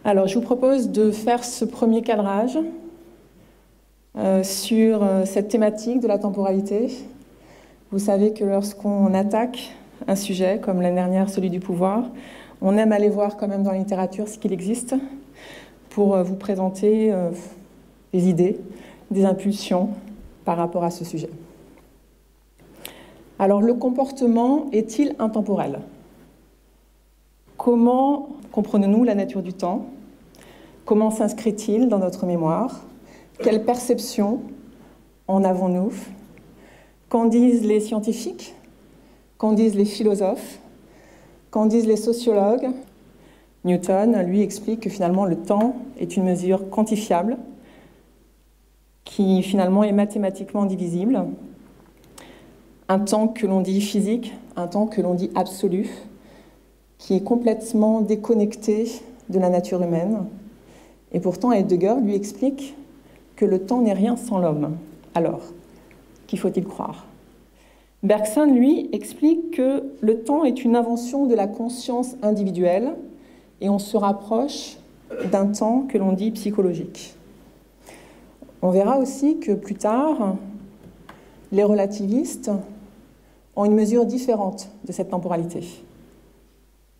Alors, je vous propose de faire ce premier cadrage sur cette thématique de la temporalité. Vous savez que lorsqu'on attaque un sujet, comme l'année dernière celui du pouvoir, on aime aller voir quand même dans la littérature ce qu'il existe pour vous présenter des idées, des impulsions par rapport à ce sujet. Alors, le comportement est-il intemporel ? Comment comprenons-nous la nature du temps ? Comment s'inscrit-il dans notre mémoire ? Quelle perception en avons-nous ? Qu'en disent les scientifiques ? Qu'en disent les philosophes ? Qu'en disent les sociologues ? Newton, lui, explique que finalement le temps est une mesure quantifiable qui finalement est mathématiquement divisible. Un temps que l'on dit physique, un temps que l'on dit absolu, qui est complètement déconnecté de la nature humaine. Et pourtant, Heidegger lui explique que le temps n'est rien sans l'homme. Alors, qui faut-il croire ? Bergson, lui, explique que le temps est une invention de la conscience individuelle et on se rapproche d'un temps que l'on dit psychologique. On verra aussi que plus tard, les relativistes ont une mesure différente de cette temporalité.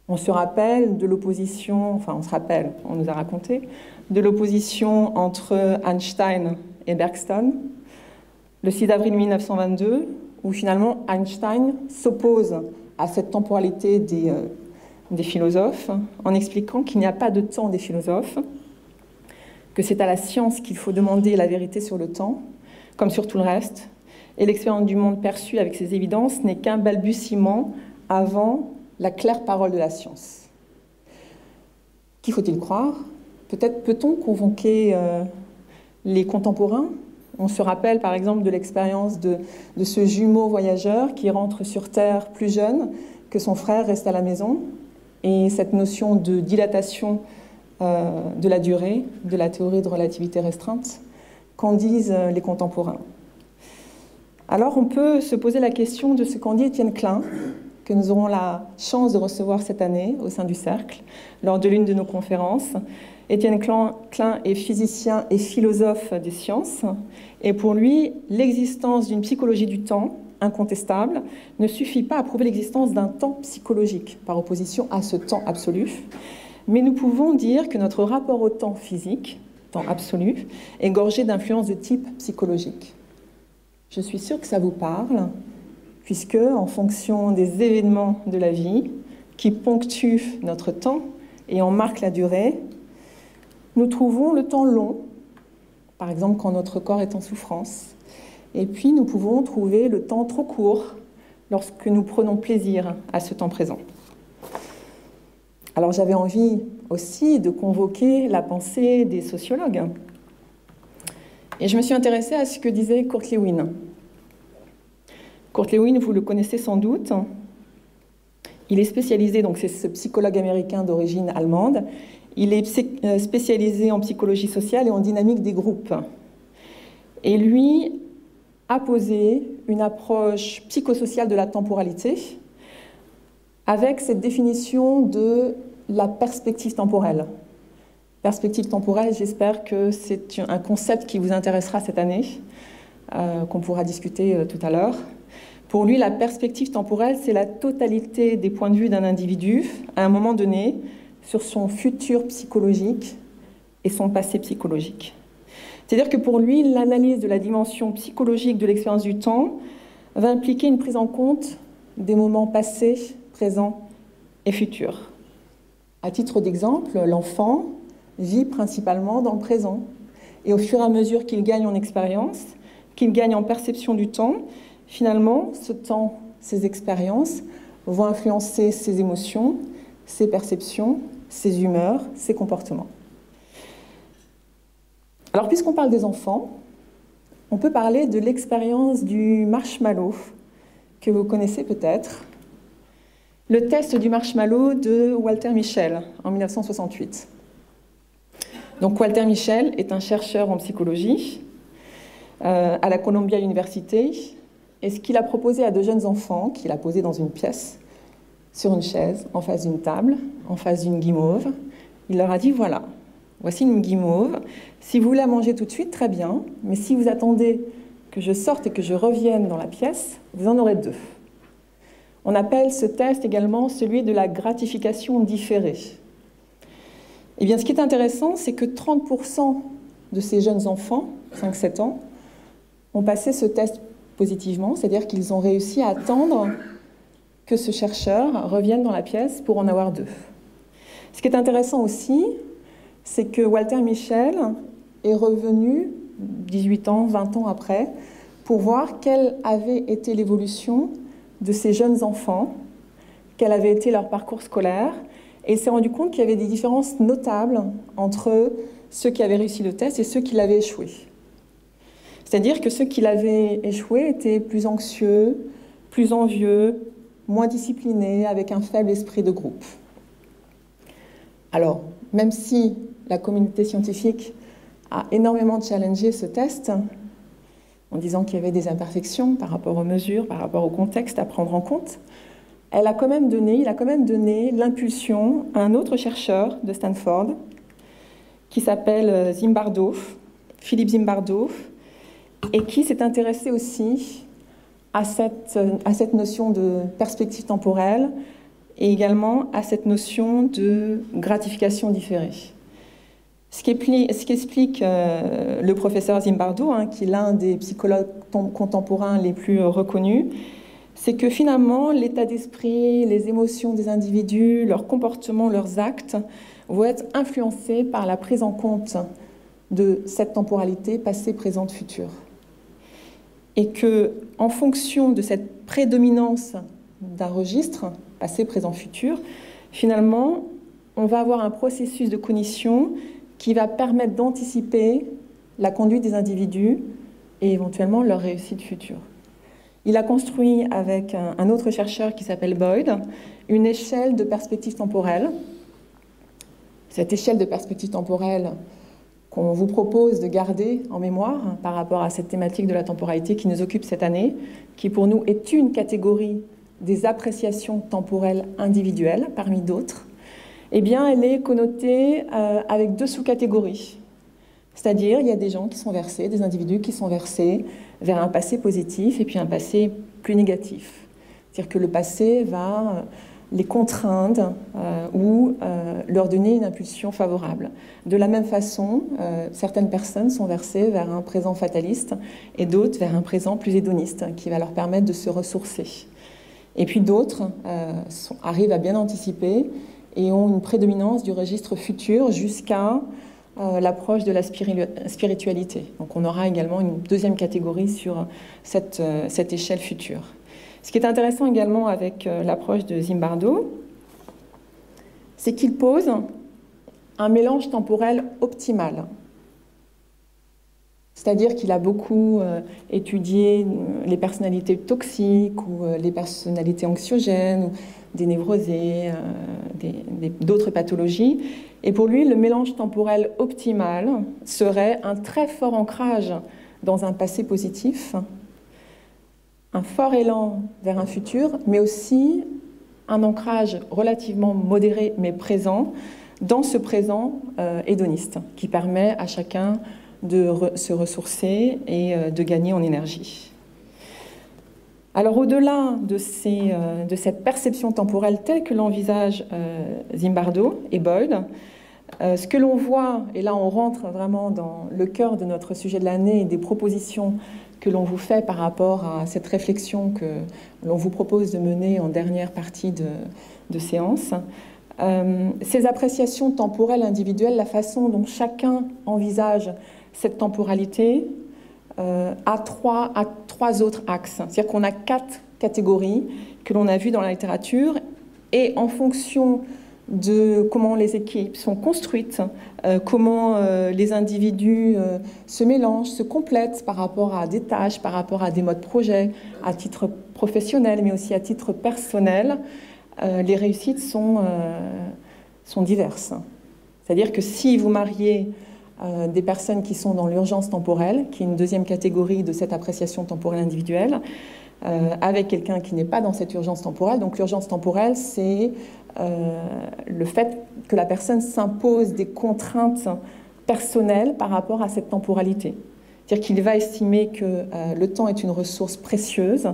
On se rappelle de l'opposition, on nous a raconté, de l'opposition entre Einstein et Bergson, le 6 avril 1922, où finalement Einstein s'oppose à cette temporalité des philosophes en expliquant qu'il n'y a pas de temps des philosophes, que c'est à la science qu'il faut demander la vérité sur le temps, comme sur tout le reste, et l'expérience du monde perçu avec ses évidences n'est qu'un balbutiement avant la claire parole de la science. Qui faut-il croire ? Peut-être peut-on convoquer les contemporains ? On se rappelle par exemple de l'expérience de ce jumeau voyageur qui rentre sur Terre plus jeune que son frère reste à la maison, et cette notion de dilatation de la durée, de la théorie de relativité restreinte, qu'en disent les contemporains. Alors on peut se poser la question de ce qu'en dit Étienne Klein, que nous aurons la chance de recevoir cette année au sein du Cercle, lors de l'une de nos conférences. Étienne Klein est physicien et philosophe des sciences, et pour lui, l'existence d'une psychologie du temps, incontestable, ne suffit pas à prouver l'existence d'un temps psychologique, par opposition à ce temps absolu, mais nous pouvons dire que notre rapport au temps physique, temps absolu, est gorgé d'influences de type psychologique. Je suis sûre que ça vous parle, puisque, en fonction des événements de la vie qui ponctuent notre temps et en marquent la durée, nous trouvons le temps long, par exemple quand notre corps est en souffrance, et puis nous pouvons trouver le temps trop court lorsque nous prenons plaisir à ce temps présent. Alors j'avais envie aussi de convoquer la pensée des sociologues, et je me suis intéressée à ce que disait Kurt Lewin. Kurt Lewin, vous le connaissez sans doute. Il est spécialisé, donc c'est ce psychologue américain d'origine allemande, il est spécialisé en psychologie sociale et en dynamique des groupes. Et lui a posé une approche psychosociale de la temporalité avec cette définition de la perspective temporelle. Perspective temporelle, j'espère que c'est un concept qui vous intéressera cette année, qu'on pourra discuter tout à l'heure. Pour lui, la perspective temporelle, c'est la totalité des points de vue d'un individu à un moment donné sur son futur psychologique et son passé psychologique. C'est-à-dire que pour lui, l'analyse de la dimension psychologique de l'expérience du temps va impliquer une prise en compte des moments passés, présents et futurs. À titre d'exemple, l'enfant vit principalement dans le présent. Et au fur et à mesure qu'il gagne en expérience, qu'il gagne en perception du temps, finalement, ce temps, ces expériences vont influencer ses émotions, ses perceptions, ses humeurs, ses comportements. Alors, puisqu'on parle des enfants, on peut parler de l'expérience du marshmallow, que vous connaissez peut-être. Le test du marshmallow de Walter Mischel, en 1968. Donc, Walter Mischel est un chercheur en psychologie à la Columbia University. Et ce qu'il a proposé à deux jeunes enfants, qu'il a posés dans une pièce, sur une chaise, en face d'une table, en face d'une guimauve, Il leur a dit, voilà, voici une guimauve. Si vous voulez la manger tout de suite, très bien. Mais si vous attendez que je sorte et que je revienne dans la pièce, vous en aurez 2. On appelle ce test également celui de la gratification différée. Eh bien, ce qui est intéressant, c'est que 30% de ces jeunes enfants, 5-7 ans, ont passé ce test positivement, c'est-à-dire qu'ils ont réussi à attendre que ce chercheur revienne dans la pièce pour en avoir 2. Ce qui est intéressant aussi, c'est que Walter Mischel est revenu 18 ans, 20 ans après, pour voir quelle avait été l'évolution de ces jeunes enfants, quel avait été leur parcours scolaire, et il s'est rendu compte qu'il y avait des différences notables entre ceux qui avaient réussi le test et ceux qui l'avaient échoué. C'est-à-dire que ceux qui l'avaient échoué étaient plus anxieux, plus envieux, moins disciplinés, avec un faible esprit de groupe. Alors, même si la communauté scientifique a énormément challengé ce test, en disant qu'il y avait des imperfections par rapport aux mesures, par rapport au contexte à prendre en compte, il a quand même donné l'impulsion à un autre chercheur de Stanford qui s'appelle Philippe Zimbardo, et qui s'est intéressé aussi à cette notion de perspective temporelle et également à cette notion de gratification différée. Ce qu'explique le professeur Zimbardo, qui est l'un des psychologues contemporains les plus reconnus, c'est que finalement, l'état d'esprit, les émotions des individus, leurs comportements, leurs actes vont être influencés par la prise en compte de cette temporalité passée, présente, future. Et qu'en fonction de cette prédominance d'un registre, passé, présent, futur, finalement, on va avoir un processus de cognition qui va permettre d'anticiper la conduite des individus et éventuellement leur réussite future. Il a construit avec un autre chercheur qui s'appelle Boyd une échelle de perspective temporelle. Cette échelle de perspective temporelle qu'on vous propose de garder en mémoire par rapport à cette thématique de la temporalité qui nous occupe cette année, qui pour nous est une catégorie des appréciations temporelles individuelles parmi d'autres, eh bien elle est connotée avec 2 sous-catégories. C'est-à-dire, il y a des gens qui sont versés, des individus qui sont versés vers un passé positif et puis un passé plus négatif. C'est-à-dire que le passé va les contraindre ou leur donner une impulsion favorable. De la même façon, certaines personnes sont versées vers un présent fataliste et d'autres vers un présent plus hédoniste qui va leur permettre de se ressourcer. Et puis d'autres arrivent à bien anticiper et ont une prédominance du registre futur jusqu'à l'approche de la spiritualité. Donc on aura également une 2e catégorie sur cette échelle future. Ce qui est intéressant également avec l'approche de Zimbardo, c'est qu'il pose un mélange temporel optimal. C'est-à-dire qu'il a beaucoup étudié les personnalités toxiques ou les personnalités anxiogènes, ou des névrosés, d'autres pathologies. Et pour lui, le mélange temporel optimal serait un très fort ancrage dans un passé positif, un fort élan vers un futur, mais aussi un ancrage relativement modéré mais présent dans ce présent hédoniste qui permet à chacun de se ressourcer et de gagner en énergie. Alors au-delà de cette perception temporelle telle que l'envisage Zimbardo et Boyd, ce que l'on voit, et là on rentre vraiment dans le cœur de notre sujet de l'année et des propositions que l'on vous fait par rapport à cette réflexion que l'on vous propose de mener en dernière partie de séance, ces appréciations temporelles individuelles, la façon dont chacun envisage cette temporalité a trois autres axes. C'est-à-dire qu'on a 4 catégories que l'on a vues dans la littérature et en fonction de comment les équipes sont construites, comment les individus se mélangent, se complètent par rapport à des tâches, par rapport à des modes projets, à titre professionnel, mais aussi à titre personnel, les réussites sont diverses. C'est-à-dire que si vous mariez des personnes qui sont dans l'urgence temporelle, qui est une 2e catégorie de cette appréciation temporelle individuelle, avec quelqu'un qui n'est pas dans cette urgence temporelle. Donc l'urgence temporelle, c'est le fait que la personne s'impose des contraintes personnelles par rapport à cette temporalité. C'est-à-dire qu'il va estimer que le temps est une ressource précieuse,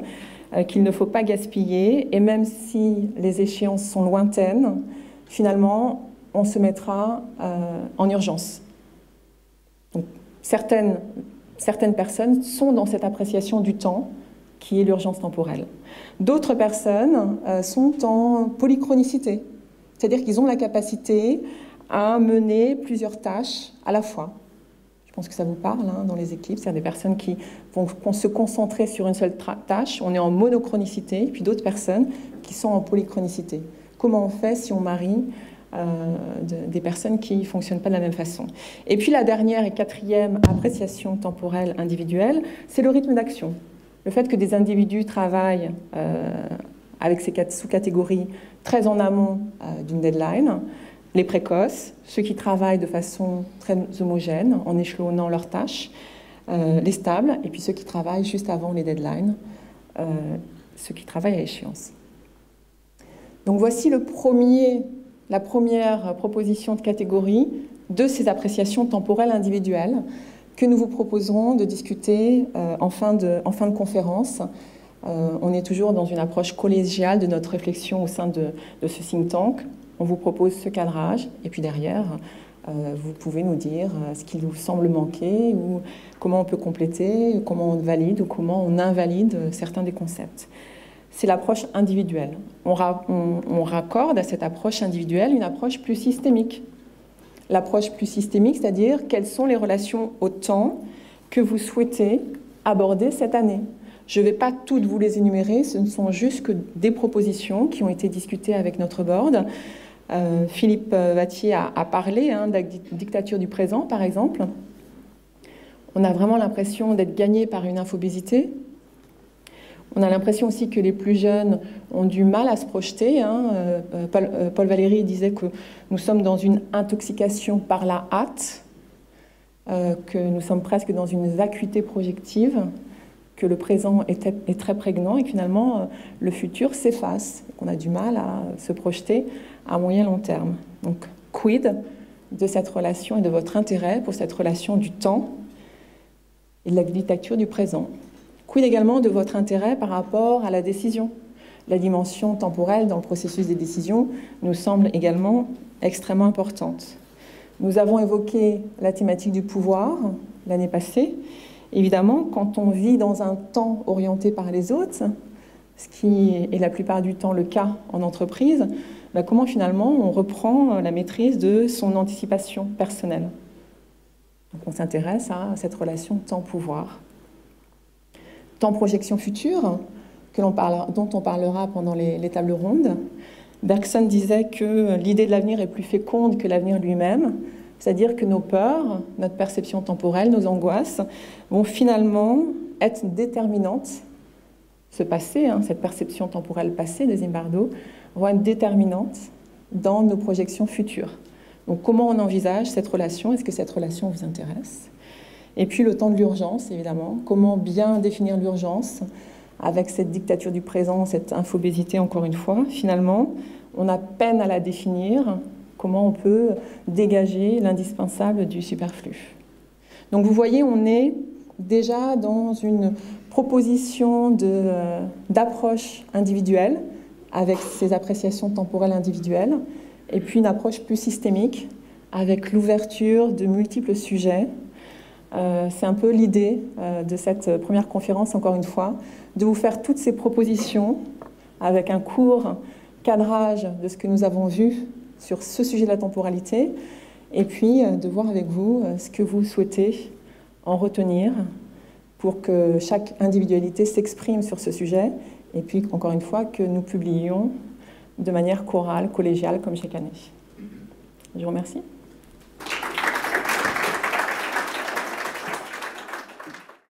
qu'il ne faut pas gaspiller, et même si les échéances sont lointaines, finalement, on se mettra en urgence. Donc, certaines personnes sont dans cette appréciation du temps, qui est l'urgence temporelle. D'autres personnes sont en polychronicité, c'est-à-dire qu'ils ont la capacité à mener plusieurs tâches à la fois. Je pense que ça vous parle dans les équipes, c'est-à-dire des personnes qui vont se concentrer sur une seule tâche, on est en monochronicité, puis d'autres personnes qui sont en polychronicité. Comment on fait si on marie des personnes qui ne fonctionnent pas de la même façon? Et puis la dernière et quatrième appréciation temporelle individuelle, c'est le rythme d'action. Le fait que des individus travaillent avec ces sous-catégories très en amont d'une deadline, les précoces, ceux qui travaillent de façon très homogène, en échelonnant leurs tâches, les stables, et puis ceux qui travaillent juste avant les deadlines, ceux qui travaillent à échéance. Donc voici la première proposition de catégorie de ces appréciations temporelles individuelles que nous vous proposerons de discuter en fin de conférence. On est toujours dans une approche collégiale de notre réflexion au sein de ce think tank. On vous propose ce cadrage, et puis derrière, vous pouvez nous dire ce qui vous semble manquer, ou comment on peut compléter, comment on valide, ou comment on invalide certains des concepts. C'est l'approche individuelle. On raccorde à cette approche individuelle une approche plus systémique. L'approche plus systémique, c'est-à-dire quelles sont les relations au temps que vous souhaitez aborder cette année. Je ne vais pas toutes vous les énumérer, ce ne sont juste que des propositions qui ont été discutées avec notre board. Philippe Vattier a parlé de la dictature du présent, par exemple. On a vraiment l'impression d'être gagné par une infobésité. On a l'impression aussi que les plus jeunes ont du mal à se projeter. Paul Valéry disait que nous sommes dans une intoxication par la hâte, que nous sommes presque dans une vacuité projective, que le présent est très prégnant et que finalement le futur s'efface, qu'on a du mal à se projeter à moyen long terme. Donc, quid de cette relation et de votre intérêt pour cette relation du temps et de la dictature du présent? Quid également de votre intérêt par rapport à la décision? La dimension temporelle dans le processus des décisions nous semble également extrêmement importante. Nous avons évoqué la thématique du pouvoir l'année passée. Évidemment, quand on vit dans un temps orienté par les autres, ce qui est la plupart du temps le cas en entreprise, comment finalement on reprend la maîtrise de son anticipation personnelle. Donc on s'intéresse à cette relation temps-pouvoir. Temps-projection future, dont on parlera pendant les tables rondes. Bergson disait que l'idée de l'avenir est plus féconde que l'avenir lui-même, c'est-à-dire que nos peurs, notre perception temporelle, nos angoisses vont finalement être déterminantes. Ce passé, cette perception temporelle passée de Zimbardo, vont être déterminantes dans nos projections futures. Donc comment on envisage cette relation? Est-ce que cette relation vous intéresse? Et puis le temps de l'urgence, évidemment. Comment bien définir l'urgence avec cette dictature du présent, cette infobésité, encore une fois? Finalement, on a peine à la définir. Comment on peut dégager l'indispensable du superflu? Donc vous voyez, on est déjà dans une proposition d'approche individuelle, avec ces appréciations temporelles individuelles, et puis une approche plus systémique, avec l'ouverture de multiples sujets. C'est un peu l'idée de cette première conférence, encore une fois, de vous faire toutes ces propositions avec un court cadrage de ce que nous avons vu sur ce sujet de la temporalité, et puis de voir avec vous ce que vous souhaitez en retenir pour que chaque individualité s'exprime sur ce sujet, et puis, encore une fois, que nous publiions de manière chorale, collégiale, comme chaque année. Je vous remercie.